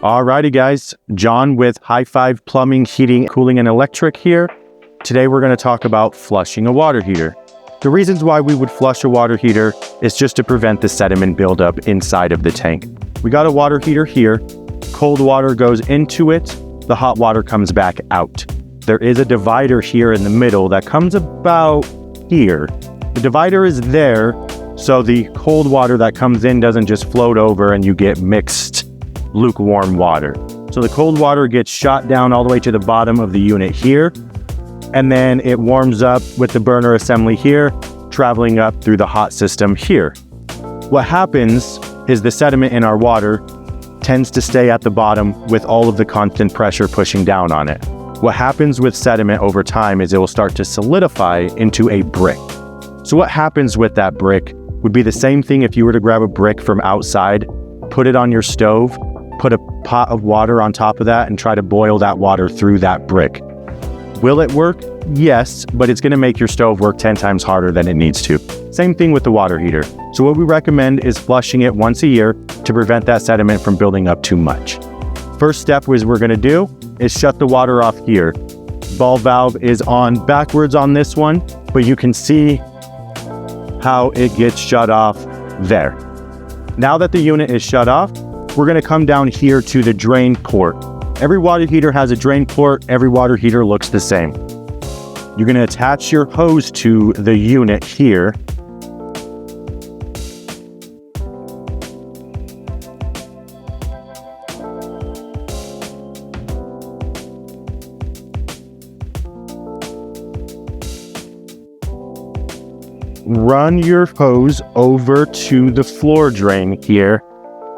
Alrighty guys, John with High Five Plumbing, Heating, Cooling, and Electric here. Today we're going to talk about flushing a water heater. The reasons why we would flush a water heater is just to prevent the sediment buildup inside of the tank. We got a water heater here, cold water goes into it, the hot water comes back out. There is a divider here in the middle that comes about here. The divider is there so the cold water that comes in doesn't just float over and you get mixed lukewarm water. So the cold water gets shot down all the way to the bottom of the unit here, and then it warms up with the burner assembly here, traveling up through the hot system here. What happens is the sediment in our water tends to stay at the bottom with all of the constant pressure pushing down on it. What happens with sediment over time is it will start to solidify into a brick. So what happens with that brick would be the same thing if you were to grab a brick from outside, put it on your stove, put a pot of water on top of that and try to boil that water through that brick. Will it work? Yes, but it's going to make your stove work 10 times harder than it needs to. Same thing with the water heater. So what we recommend is flushing it once a year to prevent that sediment from building up too much. First step we're going to do is shut the water off here. Ball valve is on backwards on this one, but you can see how it gets shut off there. Now that the unit is shut off, we're going to come down here to the drain port. Every water heater has a drain port. Every water heater looks the same. You're going to attach your hose to the unit here. Run your hose over to the floor drain here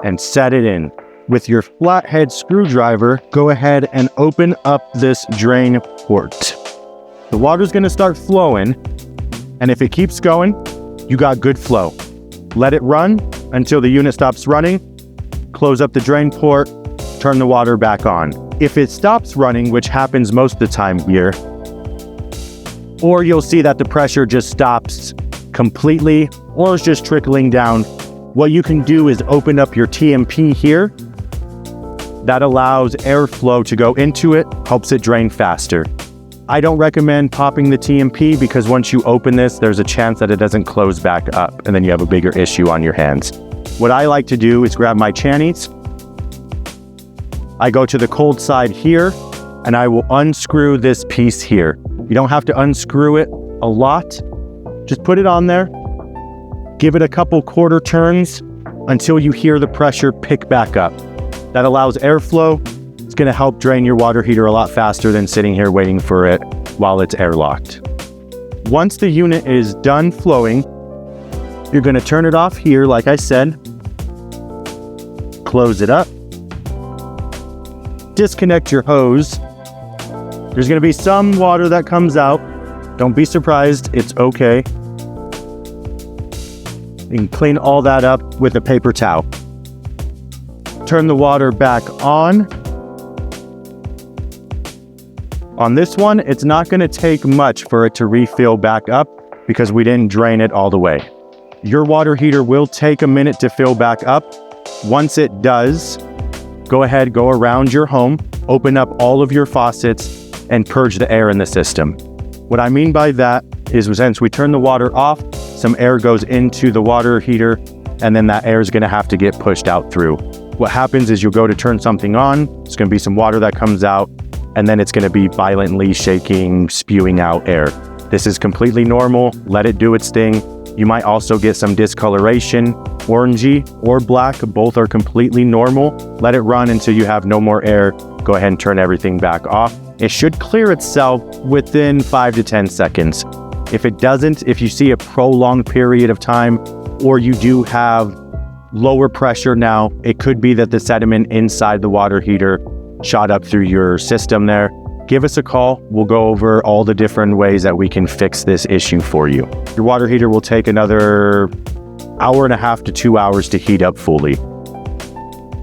and set it in. With your flathead screwdriver, go ahead and open up this drain port. The water's going to start flowing, and if it keeps going, you got good flow. Let it run until the unit stops running. Close up the drain port, turn the water back on. If it stops running, which happens most of the time here, or you'll see that the pressure just stops completely or is just trickling down, what you can do is open up your TMP here. That allows airflow to go into it, helps it drain faster. I don't recommend popping the TMP because once you open this, there's a chance that it doesn't close back up and then you have a bigger issue on your hands. What I like to do is grab my Channies. I go to the cold side here and I will unscrew this piece here. You don't have to unscrew it a lot. Just put it on there. Give it a couple quarter turns until you hear the pressure pick back up. That allows airflow. It's going to help drain your water heater a lot faster than sitting here waiting for it while it's airlocked. Once the unit is done flowing, you're going to turn it off here, like I said. Close it up. Disconnect your hose. There's going to be some water that comes out. Don't be surprised, it's okay. You can clean all that up with a paper towel. Turn the water back on. On this one, it's not going to take much for it to refill back up because we didn't drain it all the way. Your water heater will take a minute to fill back up. Once it does, go ahead, go around your home, open up all of your faucets, and purge the air in the system. What I mean by that is since we turn the water off, some air goes into the water heater, and then that air is going to have to get pushed out through. What happens is you'll go to turn something on, it's going to be some water that comes out, and then it's going to be violently shaking, spewing out air. This is completely normal. Let it do its thing. You might also get some discoloration, orangey or black. Both are completely normal. Let it run until you have no more air. Go ahead and turn everything back off. It should clear itself within 5 to 10 seconds. If it doesn't, if you see a prolonged period of time, or you do have lower pressure now, it could be that the sediment inside the water heater shot up through your system there. Give us a call. We'll go over all the different ways that we can fix this issue for you. Your water heater will take another 1.5 to 2 hours to heat up fully.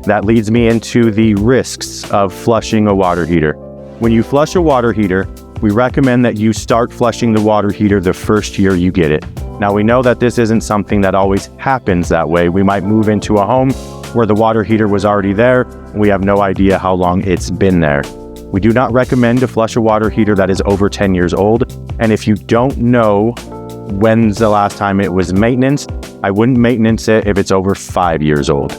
That leads me into the risks of flushing a water heater. When you flush a water heater, we recommend that you start flushing the water heater the first year you get it. Now we know that this isn't something that always happens that way. We might move into a home where the water heater was already there, and we have no idea how long it's been there. We do not recommend to flush a water heater that is over 10 years old, and if you don't know when's the last time it was maintenance, I wouldn't maintenance it if it's over 5 years old.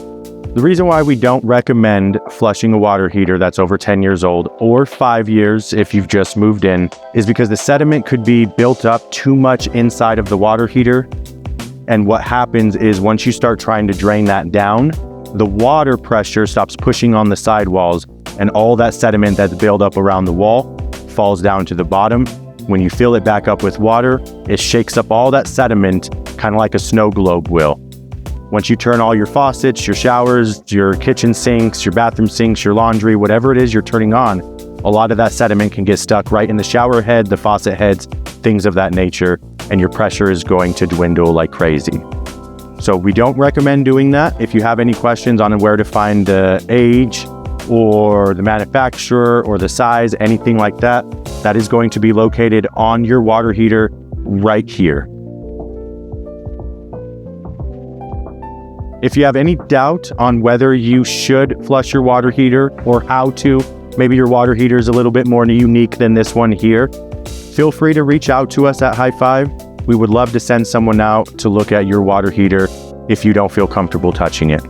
The reason why we don't recommend flushing a water heater that's over 10 years old or 5 years if you've just moved in is because the sediment could be built up too much inside of the water heater. And what happens is once you start trying to drain that down, the water pressure stops pushing on the sidewalls and all that sediment that's built up around the wall falls down to the bottom. When you fill it back up with water, it shakes up all that sediment kind of like a snow globe will. Once you turn all your faucets, your showers, your kitchen sinks, your bathroom sinks, your laundry, whatever it is you're turning on, a lot of that sediment can get stuck right in the shower head, the faucet heads, things of that nature, and your pressure is going to dwindle like crazy. So we don't recommend doing that. If you have any questions on where to find the age or the manufacturer or the size, anything like that, that is going to be located on your water heater right here. If you have any doubt on whether you should flush your water heater or how to, maybe your water heater is a little bit more unique than this one here, feel free to reach out to us at High Five. We would love to send someone out to look at your water heater if you don't feel comfortable touching it.